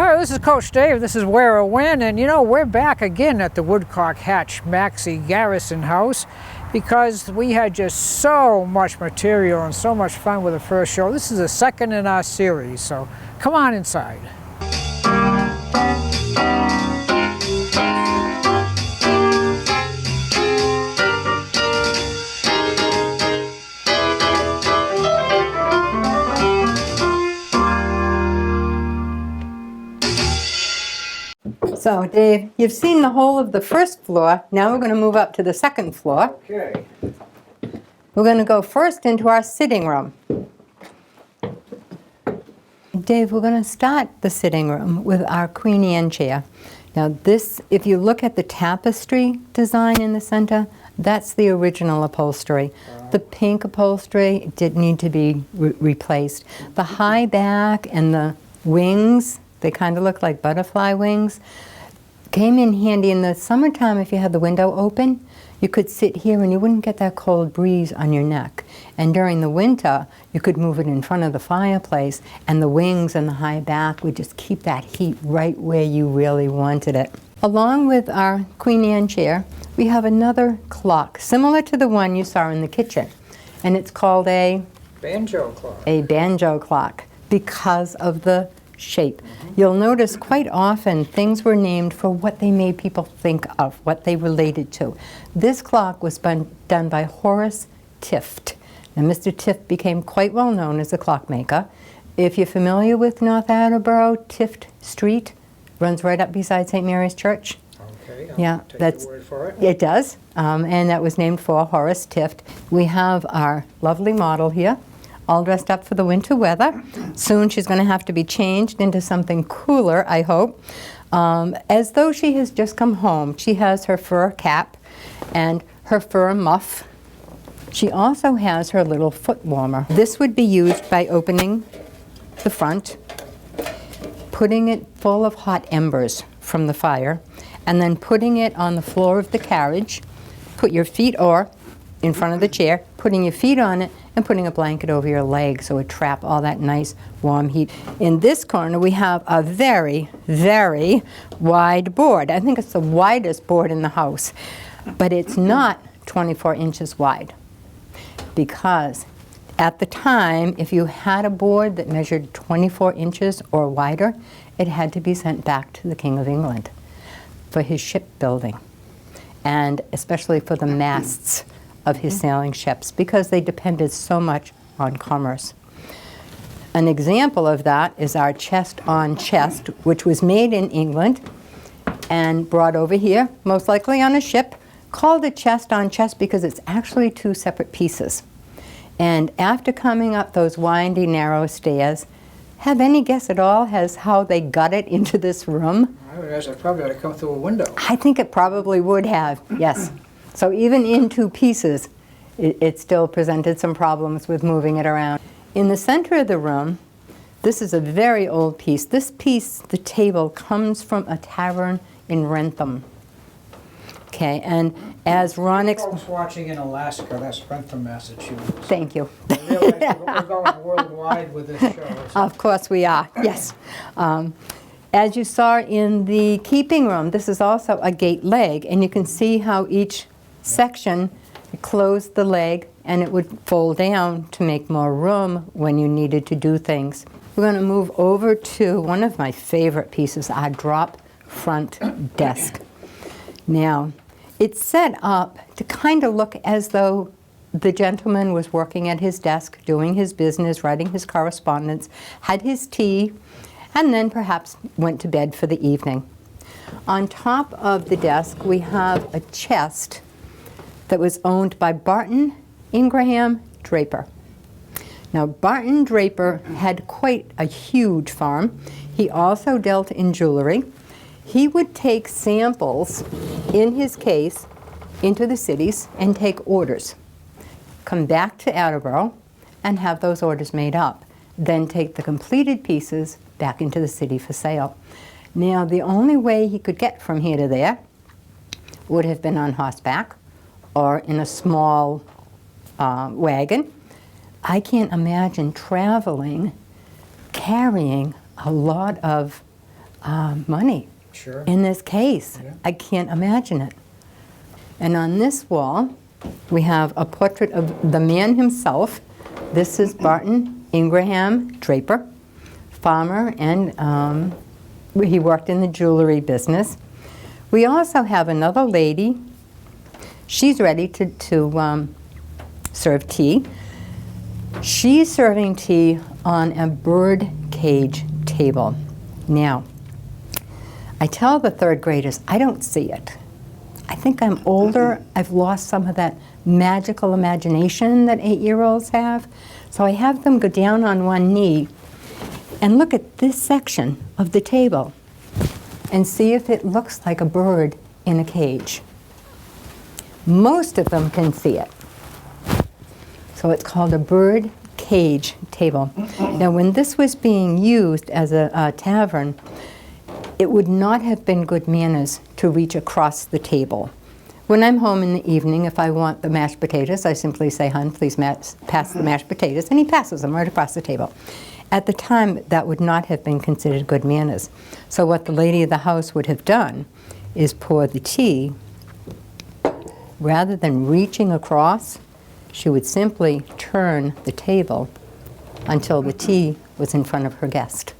Hi, this is Coach Dave. This is Where a Win, and you know, we're back again at the Woodcock Hatch Maxi Garrison House because we had just so much material and so much fun with the first show. This is the second in our series, so come on inside. So, Dave, you've seen the whole of the first floor. Now we're going to move up to the second floor. Okay. We're going to go first into our sitting room. Dave, we're going to start the sitting room with our Queen Anne chair. Now this, if you look at the tapestry design in the center, that's the original upholstery. The pink upholstery did need to be replaced. The high back and the wings, they kind of look like butterfly wings, came in handy in the summertime. If you had the window open, you could sit here and you wouldn't get that cold breeze on your neck. And during the winter, you could move it in front of the fireplace, and the wings and the high back would just keep that heat right where you really wanted it. Along with our Queen Anne chair, we have another clock, similar to the one you saw in the kitchen. And it's called a Banjo clock. A banjo clock because of the shape. You'll notice quite often things were named for what they made people think of, what they related to. This clock was done by Horace Tift. Now, Mr. Tift became quite well known as a clockmaker. If you're familiar with North Attleborough, Tift Street runs right up beside St. Mary's Church. Okay, Yeah, take that's your word for it. It does, and that was named for Horace Tift. We have our lovely model here, all dressed up for the winter weather. Soon she's going to have to be changed into something cooler, I hope. As though she has just come home. She has her fur cap and her fur muff. She also has her little foot warmer. This would be used by opening the front, putting it full of hot embers from the fire, and then putting it on the floor of the carriage. Put your feet or in front of the chair, putting your feet on it, and putting a blanket over your legs so it would trap all that nice warm heat. In this corner we have a very, very wide board. I think it's the widest board in the house, but it's not 24 inches wide, because at the time, if you had a board that measured 24 inches or wider, it had to be sent back to the King of England for his shipbuilding, and especially for the masts of his sailing ships, because they depended so much on commerce. An example of that is our chest on chest, which was made in England and brought over here, most likely on a ship, called a chest on chest because it's actually two separate pieces. And after coming up those windy, narrow stairs, have any guess at all as how they got it into this room? I would guess it probably had to come through a window. I think it probably would have, yes. So even in two pieces, it still presented some problems with moving it around. In the center of the room, this is a very old piece. This piece, the table, comes from a tavern in Wrentham. Okay, and as Ron Folks watching in Alaska, that's Wrentham, Massachusetts. Thank you. I realize we're going worldwide with this show. So. Of course we are, yes. As you saw in the keeping room, this is also a gate leg, and you can see how each section closed the leg and it would fold down to make more room when you needed to do things. We're going to move over to one of my favorite pieces, our drop front desk. Now, it's set up to kind of look as though the gentleman was working at his desk, doing his business, writing his correspondence, had his tea, and then perhaps went to bed for the evening. On top of the desk, we have a chest that was owned by Barton Ingraham Draper. Now, Barton Draper had quite a huge farm. He also dealt in jewelry. He would take samples in his case into the cities and take orders, come back to Attleborough and have those orders made up, then take the completed pieces back into the city for sale. Now, the only way he could get from here to there would have been on horseback or in a small wagon. I can't imagine traveling, carrying a lot of money Sure. in this case. Yeah. I can't imagine it. And on this wall, we have a portrait of the man himself. This is Barton Ingraham Draper, farmer, and he worked in the jewelry business. We also have another lady. She's ready to serve tea. She's serving tea on a bird cage table. Now, I tell the third graders, I don't see it. I think I'm older. I've lost some of that magical imagination that 8-year-olds have. So I have them go down on one knee and look at this section of the table and see if it looks like a bird in a cage. Most of them can see it. So it's called a bird cage table. Now, when this was being used as a tavern, it would not have been good manners to reach across the table. When I'm home in the evening, if I want the mashed potatoes, I simply say, "Hun, please pass the mashed potatoes," and he passes them right across the table. At the time, that would not have been considered good manners. So what the lady of the house would have done is pour the tea. Rather than reaching across, she would simply turn the table until the tea was in front of her guest.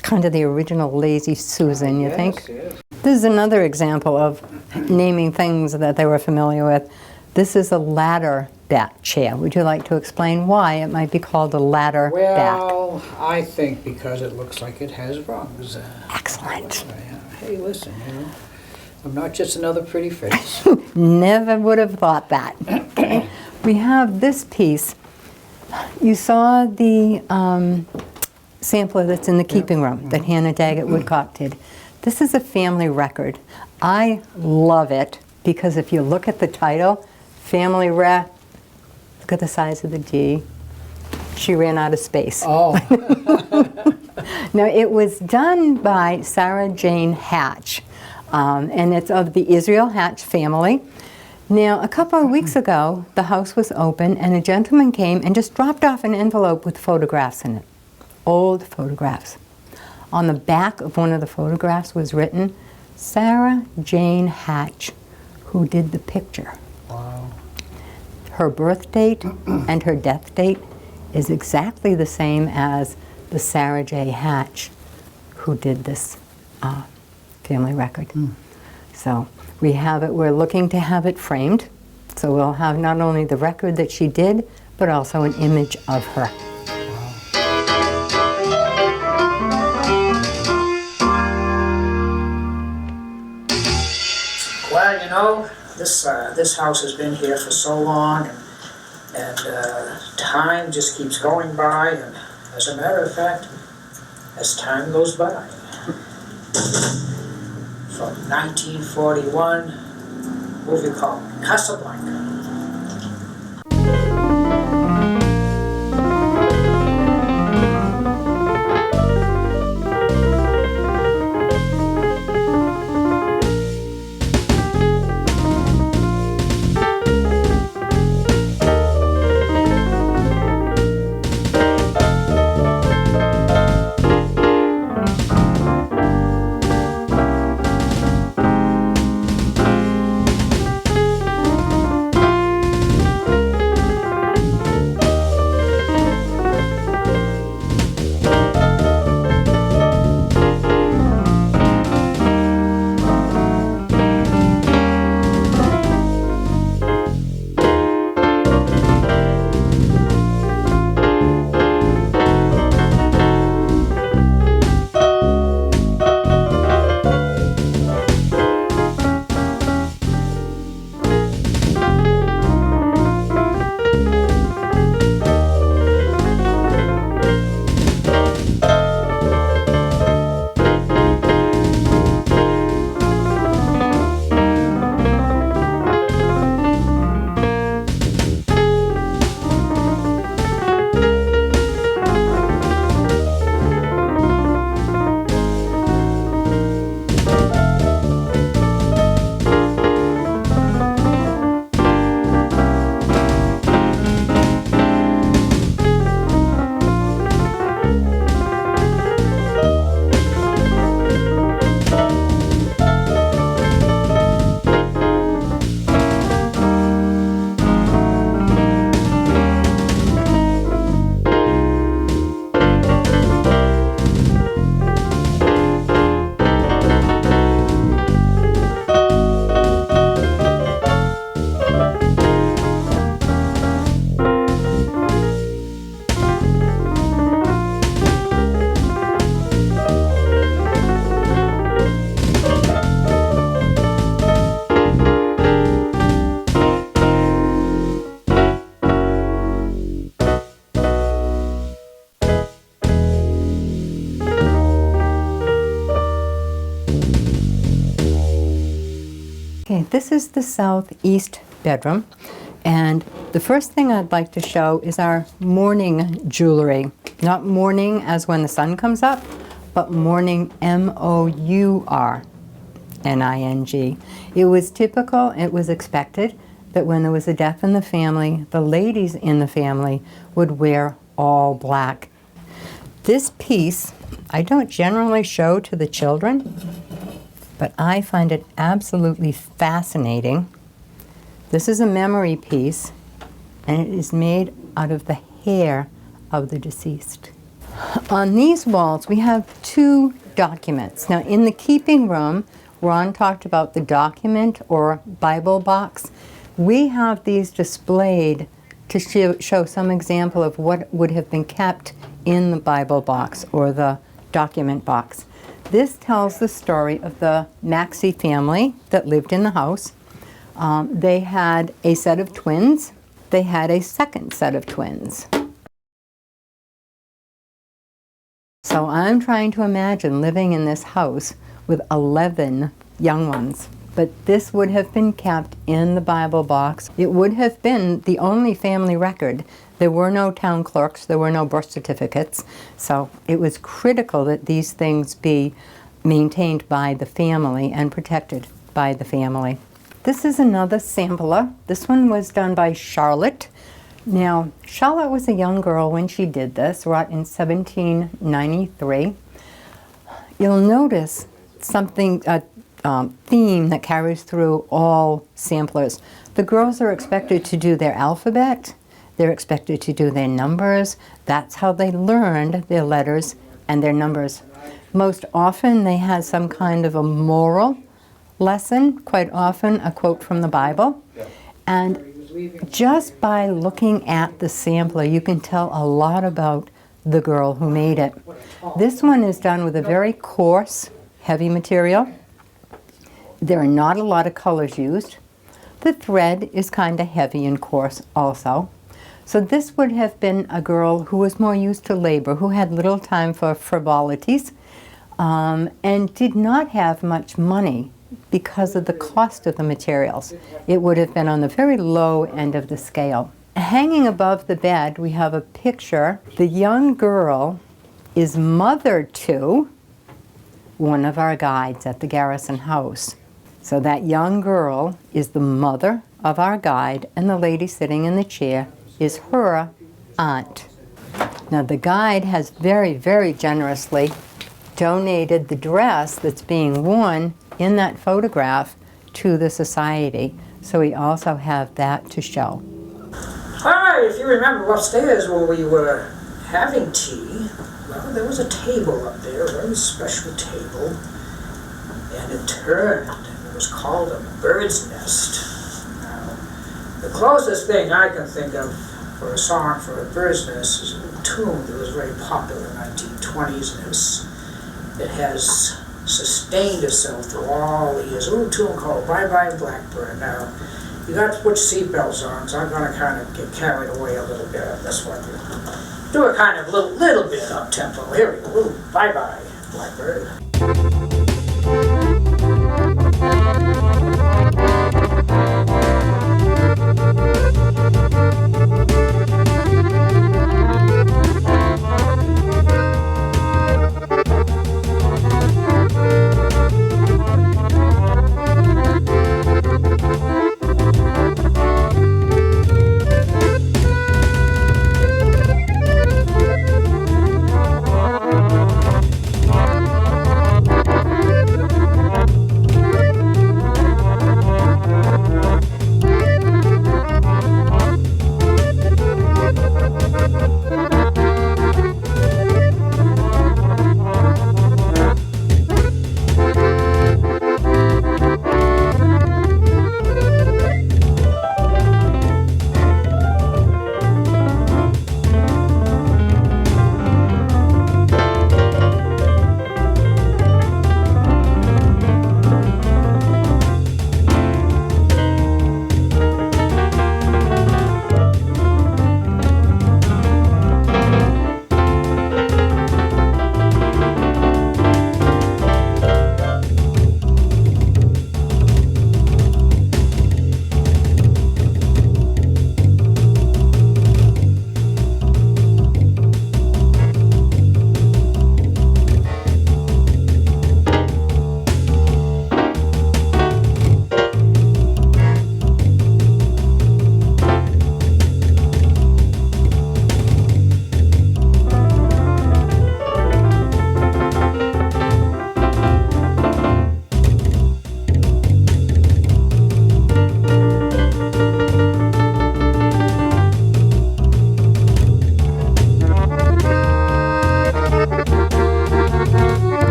Kind of the original lazy Susan, you think? Yes. This is another example of naming things that they were familiar with. This is a ladder back chair. Would you like to explain why it might be called a ladder back? Well, I think because it looks like it has rungs. Excellent. Hey, listen, I'm not just another pretty face. Never would have thought that. Okay. We have this piece. You saw the sampler that's in the keeping room that Hannah Daggett Woodcock did. This is a family record. I love it because if you look at the title, Family Look at the size of the D. She ran out of space. Oh. Now, it was done by Sarah Jane Hatch, and it's of the Israel Hatch family. Now, a couple of weeks ago, the house was open, and a gentleman came and just dropped off an envelope with photographs in it, old photographs. On the back of one of the photographs was written, Sarah Jane Hatch, who did the picture. Wow. Her birth date and her death date is exactly the same as the Sarah J. Hatch who did this family record. So we have it, we're looking to have it framed. So we'll have not only the record that she did, but also an image of her. Well, you know, this house has been here for so long, and time just keeps going by, and as a matter of fact, as time goes by, from 1941, movie called Casablanca. Okay, this is the southeast bedroom, and the first thing I'd like to show is our morning jewelry. Not morning as when the sun comes up, but morning, M-O-U-R-N-I-N-G. It was typical, it was expected that when there was a death in the family, the ladies in the family would wear all black. This piece I don't generally show to the children, but I find it absolutely fascinating. This is a memory piece, and it is made out of the hair of the deceased. On these walls, we have 2 documents. Now, in the keeping room, Ron talked about the document or Bible box. We have these displayed to show some example of what would have been kept in the Bible box or the document box. This tells the story of the Maxi family that lived in the house. They had a set of twins. They had a second set of twins. So I'm trying to imagine living in this house with 11 young ones. But this would have been kept in the Bible box. It would have been the only family record. There were no town clerks, there were no birth certificates, so it was critical that these things be maintained by the family and protected by the family. This is another sampler. This one was done by Charlotte. Now, Charlotte was a young girl when she did this, wrought in 1793. You'll notice something, theme that carries through all samplers. The girls are expected to do their alphabet, they're expected to do their numbers. That's how they learned their letters and their numbers. Most often they had some kind of a moral lesson, quite often a quote from the Bible. And just by looking at the sampler, you can tell a lot about the girl who made it. This one is done with a very coarse, heavy material. There are not a lot of colors used. The thread is kind of heavy and coarse also. So this would have been a girl who was more used to labor, who had little time for frivolities, and did not have much money because of the cost of the materials. It would have been on the very low end of the scale. Hanging above the bed, we have a picture. The young girl is mother to one of our guides at the Garrison House. So that young girl is the mother of our guide, and the lady sitting in the chair is her aunt. Now the guide has very, very generously donated the dress that's being worn in that photograph to the society. So we also have that to show. Hi, if you remember upstairs where we were having tea, well, there was a table up there, a very special table, and it turned. It was called a bird's nest. Now, the closest thing I can think of for a song for a bird's nest is a tune that was very popular in the 1920s, and it has sustained itself through all the years. A little tune called Bye Bye Blackbird. Now, you got to put seatbelts on, so I'm going to kind of get carried away a little bit on this one. Do a kind of little bit up-tempo. Here we go. Little Bye Bye Blackbird.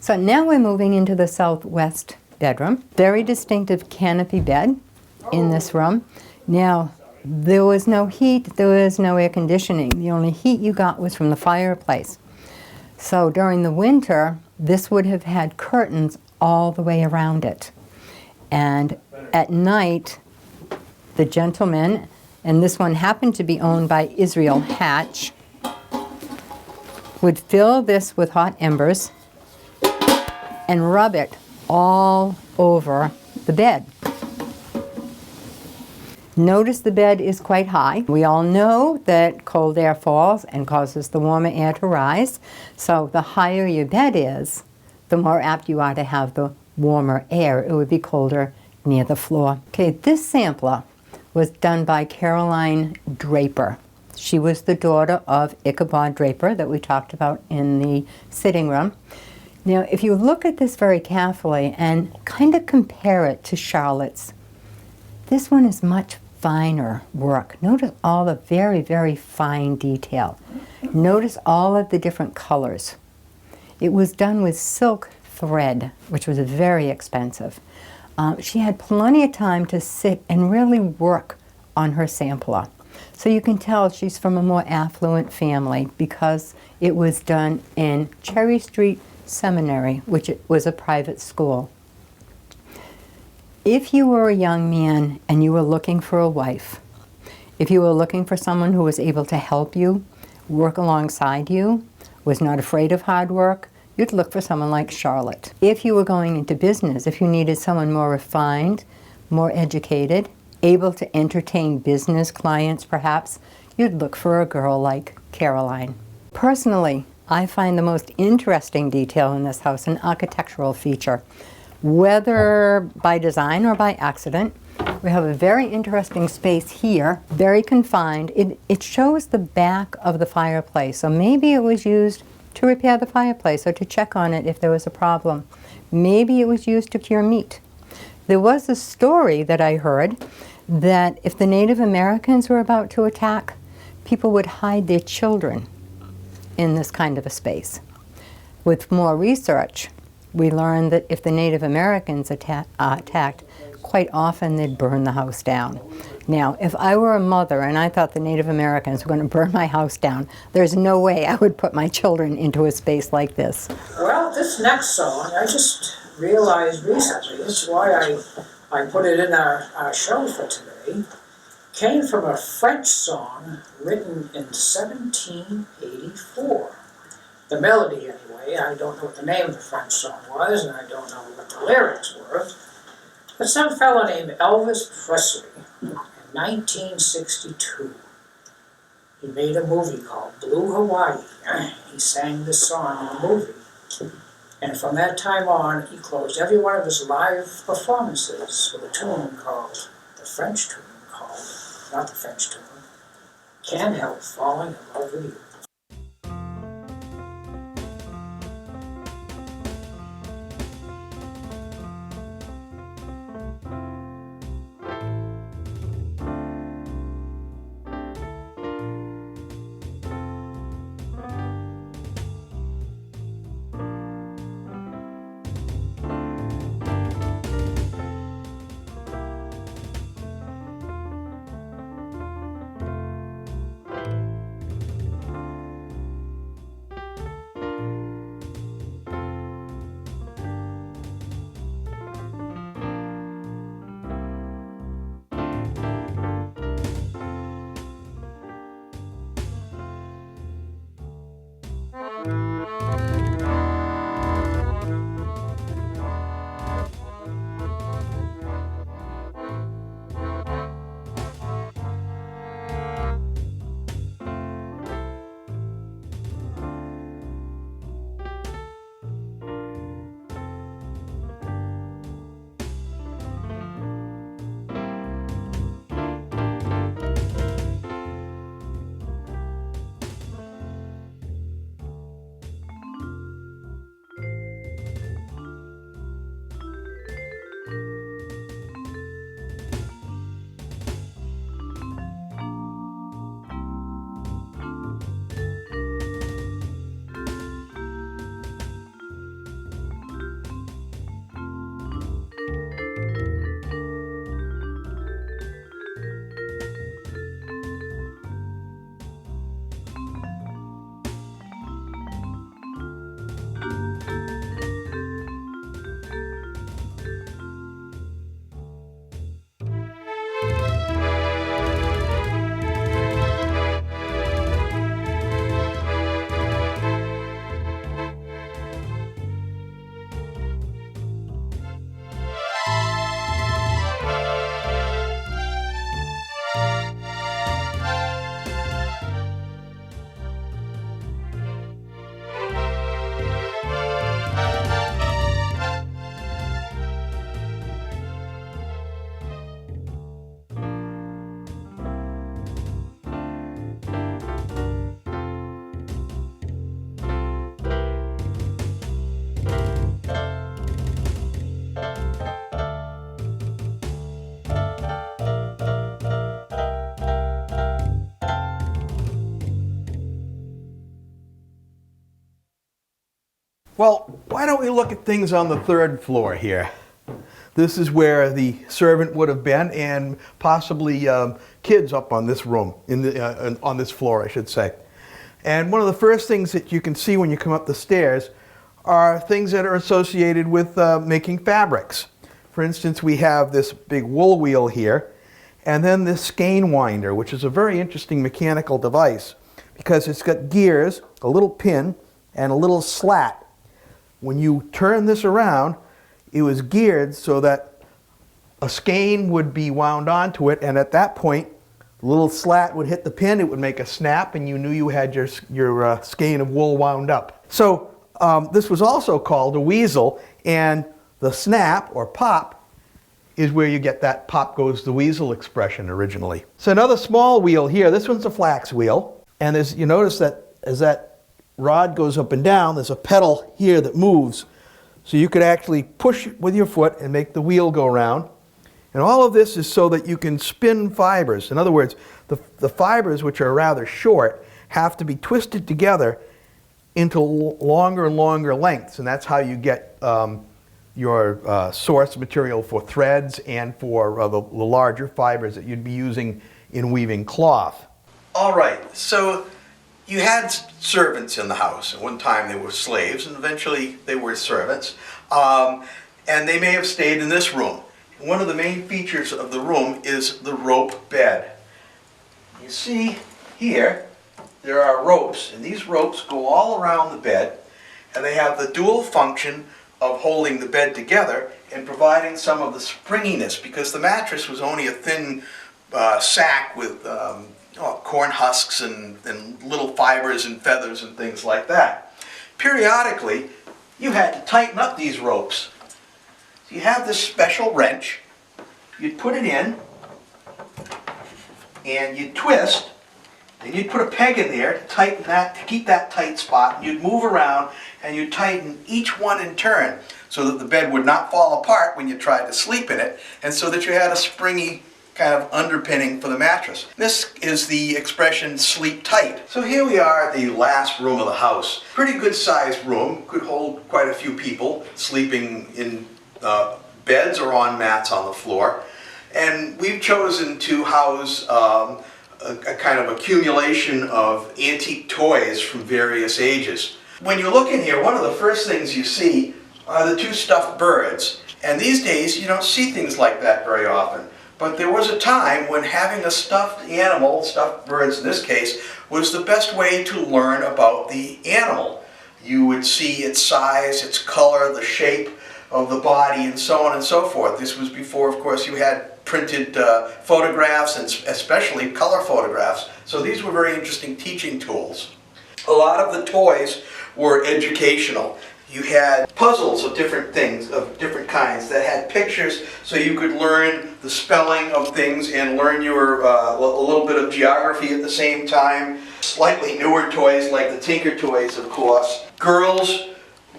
So now we're moving into the southwest bedroom. Very distinctive canopy bed in this room. Now, there was no heat, there was no air conditioning. The only heat you got was from the fireplace. So during the winter, this would have had curtains all the way around it. And at night, the gentleman, and this one happened to be owned by Israel Hatch, would fill this with hot embers and rub it all over the bed. Notice the bed is quite high. We all know that cold air falls and causes the warmer air to rise. So the higher your bed is, the more apt you are to have the warmer air. It would be colder near the floor. Okay, this sampler was done by Caroline Draper. She was the daughter of Ichabod Draper that we talked about in the sitting room. Now, if you look at this very carefully and kind of compare it to Charlotte's, this one is much finer work. Notice all the very, very fine detail. Notice all of the different colors. It was done with silk thread, which was very expensive. She had plenty of time to sit and really work on her sampler. So you can tell she's from a more affluent family because it was done in Cherry Street Seminary, which was a private school. If you were a young man and you were looking for a wife, if you were looking for someone who was able to help you, work alongside you, was not afraid of hard work, you'd look for someone like Charlotte. If you were going into business, if you needed someone more refined, more educated, able to entertain business clients perhaps, you'd look for a girl like Caroline. Personally, I find the most interesting detail in this house an architectural feature. Whether by design or by accident, we have a very interesting space here, very confined. It shows the back of the fireplace, so maybe it was used to repair the fireplace or to check on it if there was a problem. Maybe it was used to cure meat. There was a story that I heard that if the Native Americans were about to attack, people would hide their children in this kind of a space. With more research, we learned that if the Native Americans attacked, quite often they'd burn the house down. Now, if I were a mother and I thought the Native Americans were going to burn my house down, there's no way I would put my children into a space like this. Well, this next song, I just realized recently, this is why I put it in our show for today, came from a French song written in 1784. The melody, anyway. I don't know what the name of the French song was, and I don't know what the lyrics were. But some fellow named Elvis Presley, in 1962, he made a movie called Blue Hawaii. He sang this song in the movie. And from that time on, he closed every one of his live performances with a tune called, the French tune called, not the French tune, Can't Help Falling in Love with You. Well, why don't we look at things on the third floor here? This is where the servant would have been, and possibly kids up on this room, on this floor, I should say. And one of the first things that you can see when you come up the stairs are things that are associated with making fabrics. For instance, we have this big wool wheel here, and then this skein winder, which is a very interesting mechanical device because it's got gears, a little pin, and a little slat. When you turn this around, it was geared so that a skein would be wound onto it, and at that point, the little slat would hit the pin, it would make a snap, and you knew you had your skein of wool wound up. So this was also called a weasel, and the snap, or pop, is where you get that pop goes the weasel expression originally. So another small wheel here, this one's a flax wheel, and as you notice that as that rod goes up and down, there's a pedal here that moves. So you could actually push it with your foot and make the wheel go around. And all of this is so that you can spin fibers. In other words, the fibers, which are rather short, have to be twisted together into longer and longer lengths. And that's how you get your source material for threads and for the larger fibers that you'd be using in weaving cloth. All right, so you had servants in the house. At one time they were slaves, and eventually they were servants. And they may have stayed in this room. One of the main features of the room is the rope bed. You see here, there are ropes, and these ropes go all around the bed, and they have the dual function of holding the bed together and providing some of the springiness, because the mattress was only a thin sack with corn husks and little fibers and feathers and things like that. Periodically, you had to tighten up these ropes. So you have this special wrench, you'd put it in, and you'd twist, and you'd put a peg in there to tighten that, to keep that tight spot, and you'd move around, and you'd tighten each one in turn, so that the bed would not fall apart when you tried to sleep in it, and so that you had a springy kind of underpinning for the mattress. This is the expression sleep tight. So here we are at the last room of the house. Pretty good sized room, could hold quite a few people sleeping in beds or on mats on the floor. And we've chosen to house a kind of accumulation of antique toys from various ages. When you look in here, one of the first things you see are the two stuffed birds. And these days you don't see things like that very often. But there was a time when having a stuffed animal, stuffed birds in this case, was the best way to learn about the animal. You would see its size, its color, the shape of the body, and so on and so forth. This was before, of course, you had printed photographs, and especially color photographs. So these were very interesting teaching tools. A lot of the toys were educational. You had puzzles of different things, of different kinds, that had pictures so you could learn the spelling of things and learn your a little bit of geography at the same time. Slightly newer toys like the Tinker Toys, of course. Girls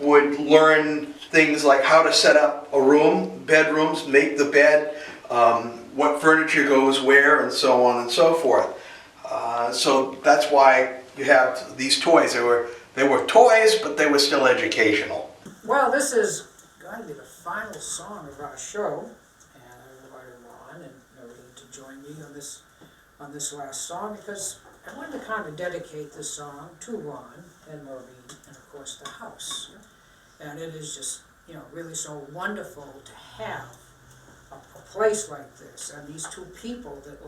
would learn things like how to set up a room, bedrooms, make the bed, what furniture goes where, and so on and so forth. So that's why you have these toys. They were toys, but they were still educational. Well, this is going to be the final song of our show, and I invited Ron and everyone to join me on this last song, because I wanted to kind of dedicate this song to Ron and Maureen and of course the house. And it is just, really so wonderful to have a place like this, and these two people that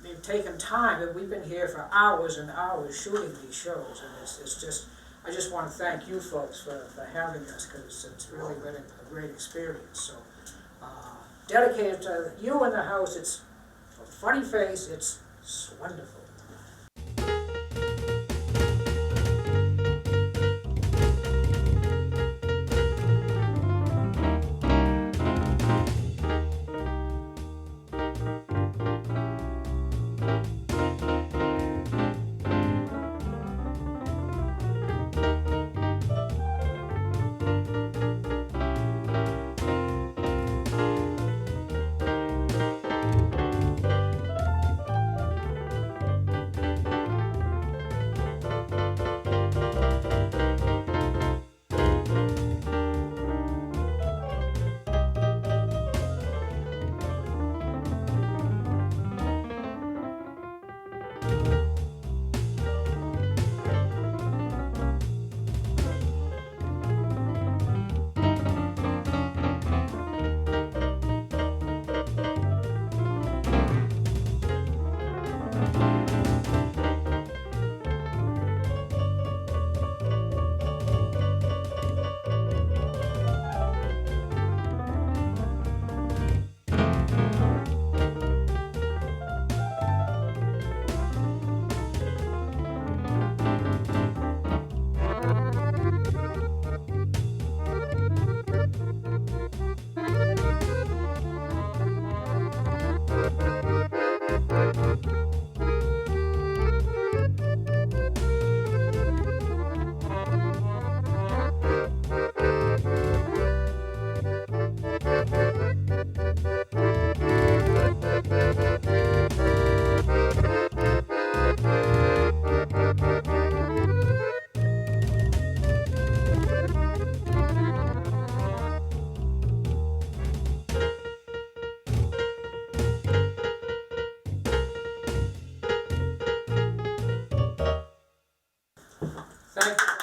they've taken time, and we've been here for hours and hours shooting these shows, and it's just, I just want to thank you folks for having us, because it's really been a great experience. So dedicated to you and the house. It's a funny face, it's wonderful. Thank you.